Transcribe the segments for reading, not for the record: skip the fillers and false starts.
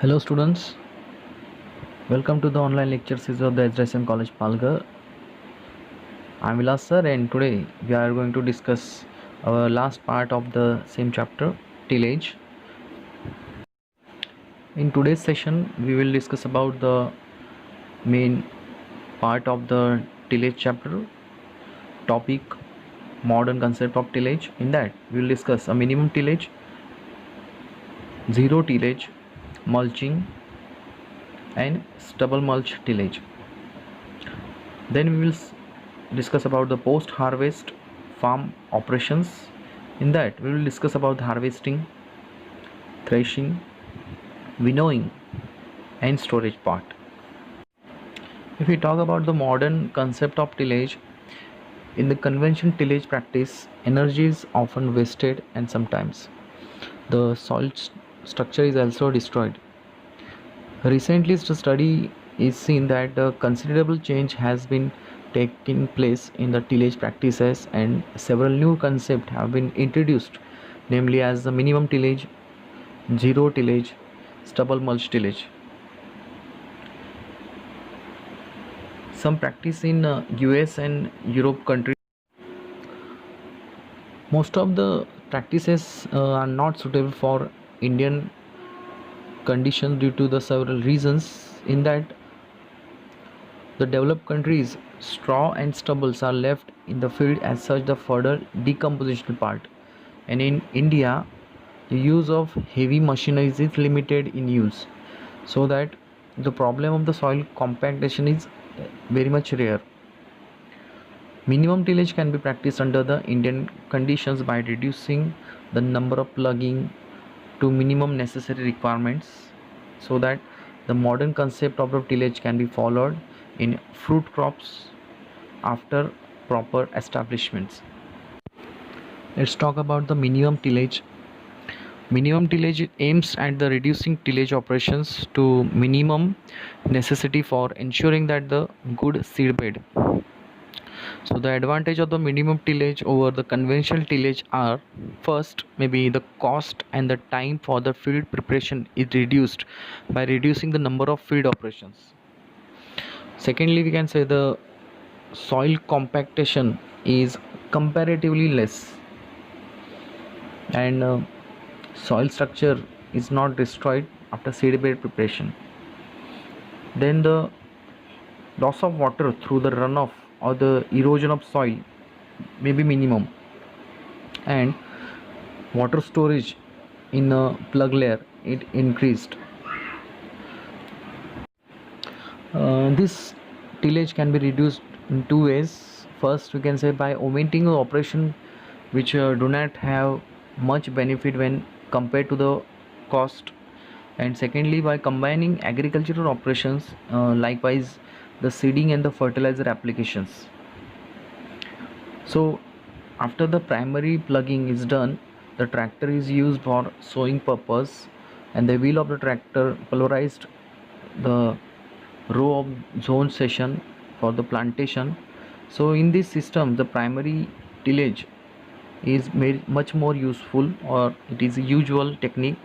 Hello students, welcome to the online lecture series of the HSM College Palghar. I am Vilas sir and today we are going to discuss our last part of the same chapter, tillage. In today's session we will discuss about the main part of the tillage chapter, topic modern concept of tillage. In that we will discuss a minimum tillage, zero tillage, mulching and stubble mulch tillage. Then we will discuss about the post harvest farm operations. In that we will discuss about harvesting, threshing, winnowing and storage part. If we talk about the modern concept of tillage, in the conventional tillage practice energy is often wasted and sometimes the soil structure is also destroyed. Recently the study is seen that a considerable change has been taking place in the tillage practices and several new concepts have been introduced, namely as the minimum tillage, zero tillage, stubble mulch tillage. Some practice in US and Europe countries. Most of the practices are not suitable for Indian conditions due to the several reasons. In that the developed countries, straw and stubbles are left in the field as such the further decomposition part. And in India, the use of heavy machinery is limited in use, so that the problem of the soil compactation is very much rare. Minimum tillage can be practiced under the Indian conditions by reducing the number of plugging to minimum necessary requirements, so that the modern concept of the tillage can be followed in fruit crops after proper establishments. Let's talk about the minimum tillage. Minimum tillage aims at the reducing tillage operations to minimum necessity for ensuring that the good seed bed. So the advantage of the minimum tillage over the conventional tillage are: first, maybe the cost and the time for the field preparation is reduced by reducing the number of field operations. Secondly, we can say the soil compactation is comparatively less, and soil structure is not destroyed after seed bed preparation. Then the loss of water through the runoff or the erosion of soil may be minimum, and water storage in a plug layer it increased. This tillage can be reduced in two ways. First, we can say by omitting an operation which do not have much benefit when compared to the cost, and secondly by combining agricultural operations, likewise the seeding and the fertilizer applications. So after the primary plugging is done, the tractor is used for sowing purpose, and the wheel of the tractor pulverized the row of zone section for the plantation. So in this system the primary tillage is made much more useful, or it is a usual technique,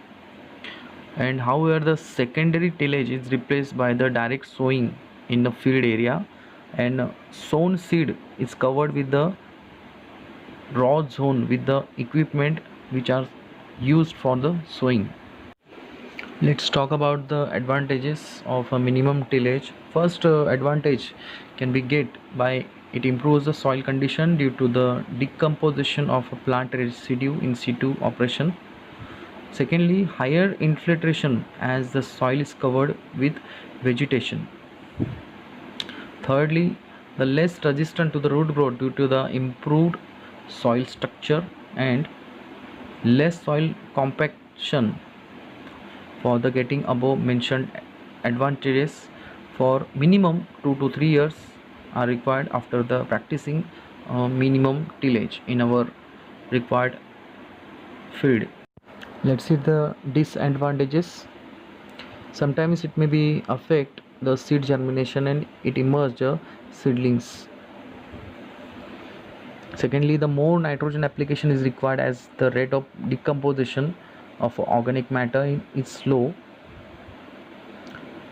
and however the secondary tillage is replaced by the direct sowing in the field area, and sown seed is covered with the raw zone with the equipment which are used for the sowing. Let's talk about the advantages of a minimum tillage. First advantage can be get by it improves the soil condition due to the decomposition of a plant residue in situ operation. Secondly, higher infiltration as the soil is covered with vegetation. Thirdly, the less resistant to the root growth due to the improved soil structure, and less soil compaction. For the getting above mentioned advantages, for minimum 2 to 3 years are required after the practicing minimum tillage in our required field. Let's see the disadvantages. Sometimes it may be affect the seed germination and it emerge seedlings. Secondly, the more nitrogen application is required as the rate of decomposition of organic matter is slow.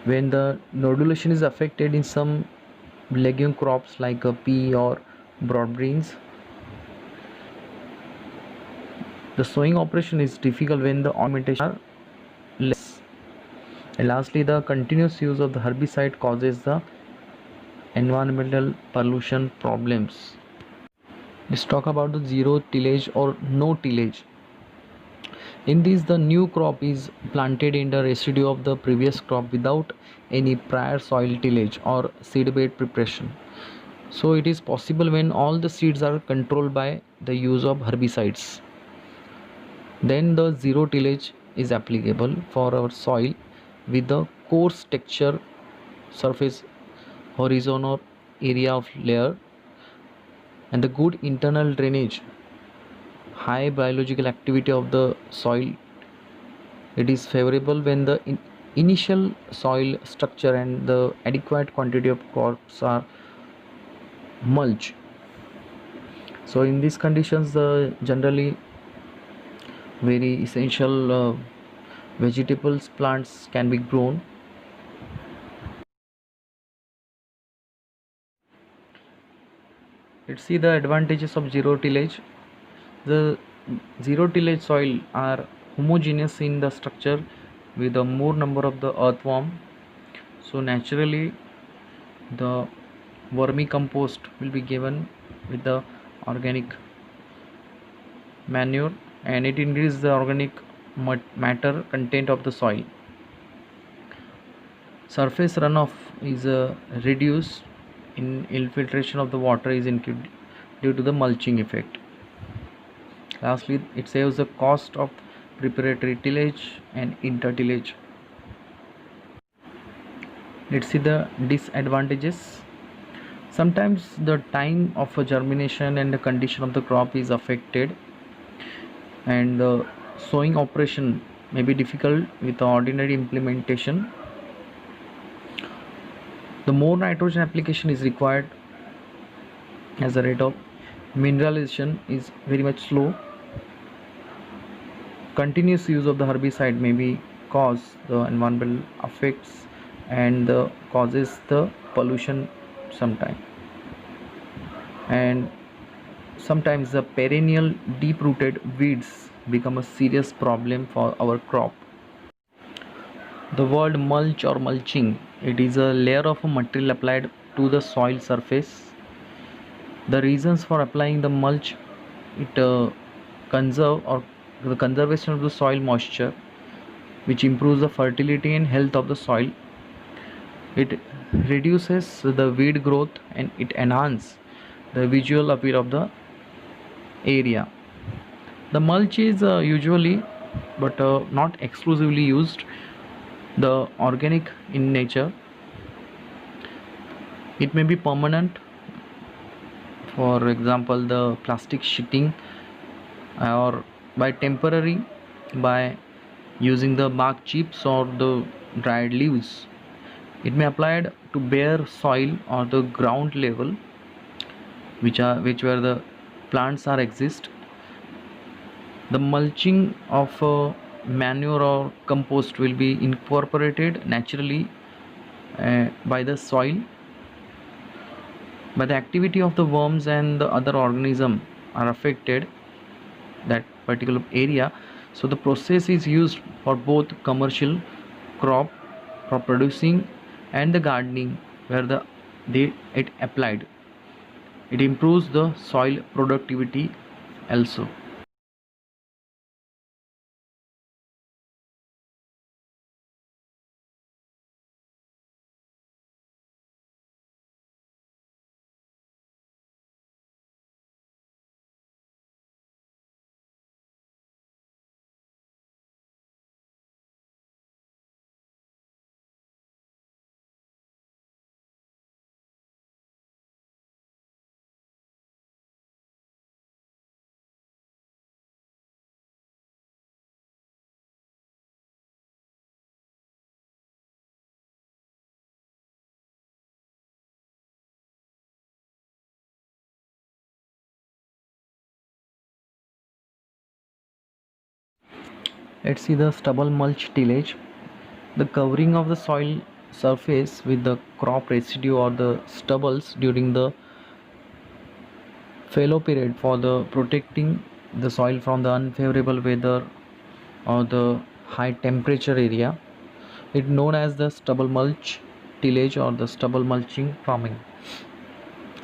When the nodulation is affected in some legume crops like a pea or broad beans, the sowing operation is difficult when the ornamentation are less. And lastly, the continuous use of the herbicide causes the environmental pollution problems. Let's talk about the zero tillage or no tillage. In this, the new crop is planted in the residue of the previous crop without any prior soil tillage or seedbed preparation. So it is possible when all the seeds are controlled by the use of herbicides. Then the zero tillage is applicable for our soil with the coarse texture surface horizontal area of layer and the good internal drainage, high biological activity of the soil. It is favorable when the initial soil structure and the adequate quantity of crops are mulch. So in these conditions, the generally very essential vegetables plants can be grown. Let's see the advantages of zero tillage. The zero tillage soil are homogeneous in the structure with a more number of the earthworm. So naturally the vermicompost will be given with the organic manure and it increases the organic matter content of the soil. Surface runoff is reduced in infiltration of the water is increased due to the mulching effect. Lastly, it saves the cost of preparatory tillage and intertillage. Let's see the disadvantages. Sometimes the time of germination and the condition of the crop is affected, and the sowing operation may be difficult with the ordinary implementation. The more nitrogen application is required as the rate of mineralization is very much slow. Continuous use of the herbicide may be cause the environmental effects and causes the pollution sometime, and sometimes the perennial deep rooted weeds become a serious problem for our crop. The word mulch or mulching, it is a layer of a material applied to the soil surface. The reasons for applying the mulch, it conserve or the conservation of the soil moisture, which improves the fertility and health of the soil. It reduces the weed growth and it enhances the visual appeal of the area. The mulch is usually but not exclusively used the organic in nature. It may be permanent, for example the plastic sheeting, or by temporary by using the bark chips or the dried leaves. It may applied to bare soil or the ground level which where the plants are exist. The mulching of manure or compost will be incorporated naturally by the soil, but the activity of the worms and the other organism are affected that particular area. So the process is used for both commercial crop for producing and the gardening where it applied. It improves the soil productivity also. Let's see the stubble mulch tillage. The covering of the soil surface with the crop residue or the stubbles during the fallow period for the protecting the soil from the unfavorable weather or the high temperature area. It known as the stubble mulch tillage or the stubble mulching farming.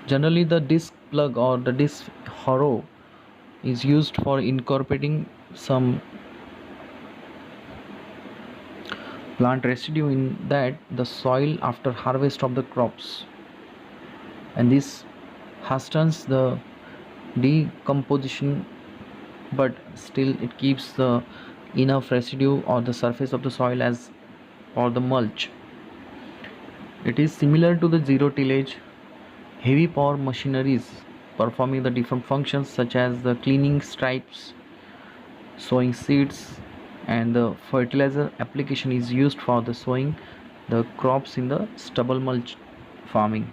Generally, the disc plug or the disc harrow is used for incorporating some plant residue in that the soil after harvest of the crops, and this hastens the decomposition, but still it keeps the enough residue or the surface of the soil as for the mulch. It is similar to the zero tillage. Heavy power machineries performing the different functions such as the cleaning stripes, sowing seeds, and the fertilizer application is used for the sowing the crops in the stubble mulch farming.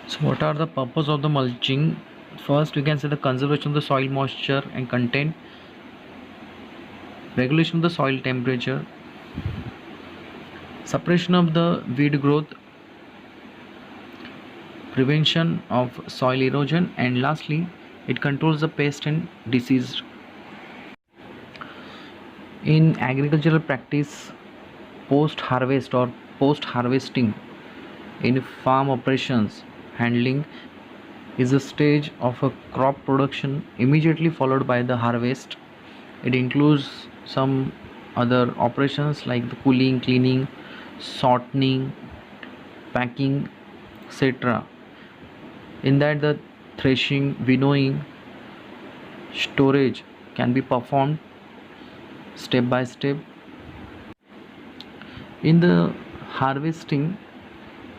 So what are the purpose of the mulching? First, we can say the conservation of the soil moisture and content, regulation of the soil temperature, suppression of the weed growth, prevention of soil erosion, and lastly, it controls the pest and disease. In agricultural practice, post harvest or post harvesting in farm operations handling is a stage of a crop production immediately followed by the harvest. It includes some other operations like the cooling, cleaning, sorting, packing, etc. In that, the threshing, winnowing, storage can be performed step by step. In the harvesting,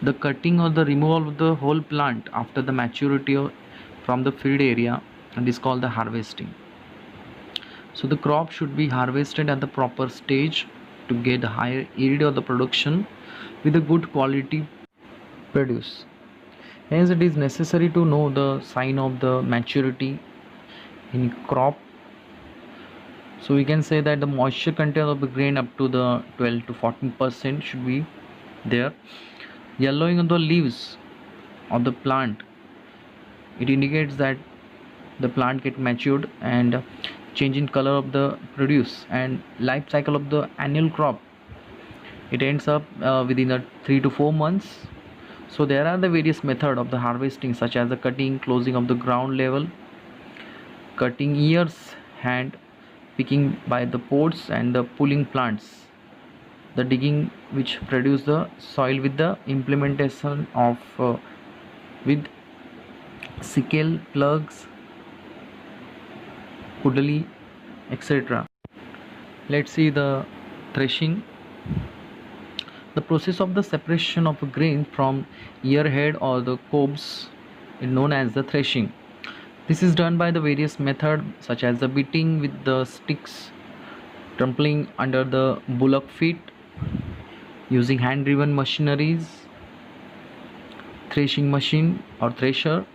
the cutting or the removal of the whole plant after the maturity from the field area, and is called the harvesting. So the crop should be harvested at the proper stage to get higher yield of the production with a good quality produce. Hence, it is necessary to know the sign of the maturity in crop. So we can say that the moisture content of the grain up to the 12 to 14% should be there. Yellowing of the leaves of the plant, it indicates that the plant get matured, and change in color of the produce and life cycle of the annual crop, it ends up within a 3 to 4 months. So there are the various method of the harvesting such as the cutting, closing of the ground level, cutting ears, hand picking by the pods, and the pulling plants, the digging which produce the soil with the implementation of with sickle, plugs, kudali, etc. Let's see the threshing. The process of the separation of a grain from earhead or the cobs is known as the threshing. This is done by the various methods such as the beating with the sticks, trampling under the bullock feet, using hand-driven machineries, threshing machine or thresher,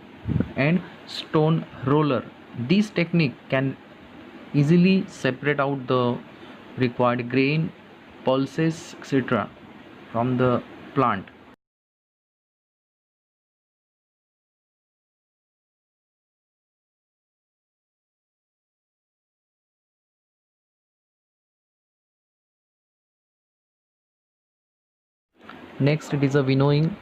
and stone roller. These technique can easily separate out the required grain, pulses, etc. from the plant. Next, it is a winnowing.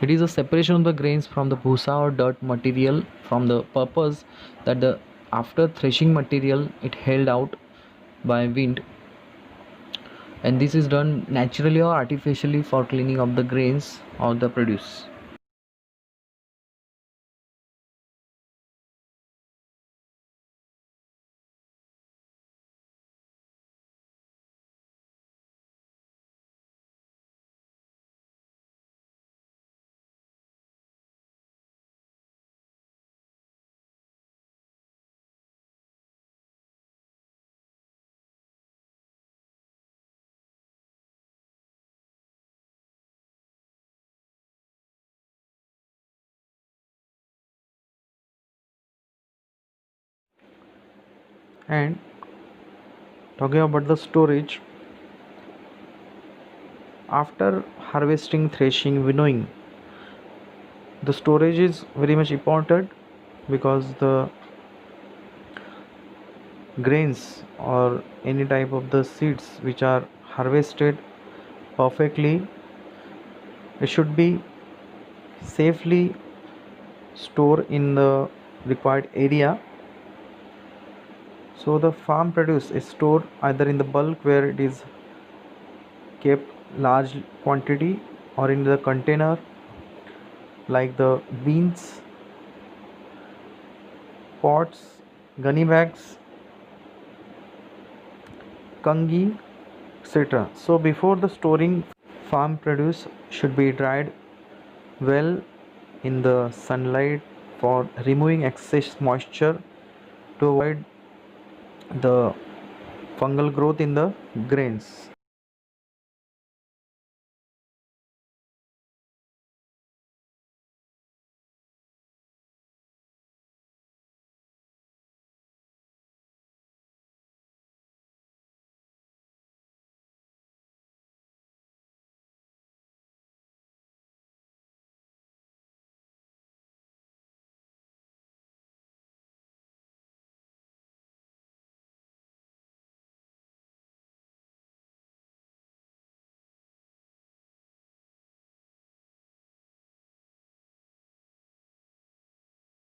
It is a separation of the grains from the bhusa or dirt material from the purpose that the after threshing material it held out by wind, and this is done naturally or artificially for cleaning of the grains or the produce. And talking about the storage, after harvesting, threshing, winnowing, the storage is very much important, because the grains or any type of the seeds which are harvested perfectly, it should be safely stored in the required area. So the farm produce is stored either in the bulk, where it is kept large quantity, or in the container like the beans, pots, gunny bags, kangi, etc. So before the storing, farm produce should be dried well in the sunlight for removing excess moisture, to avoid the fungal growth in the grains.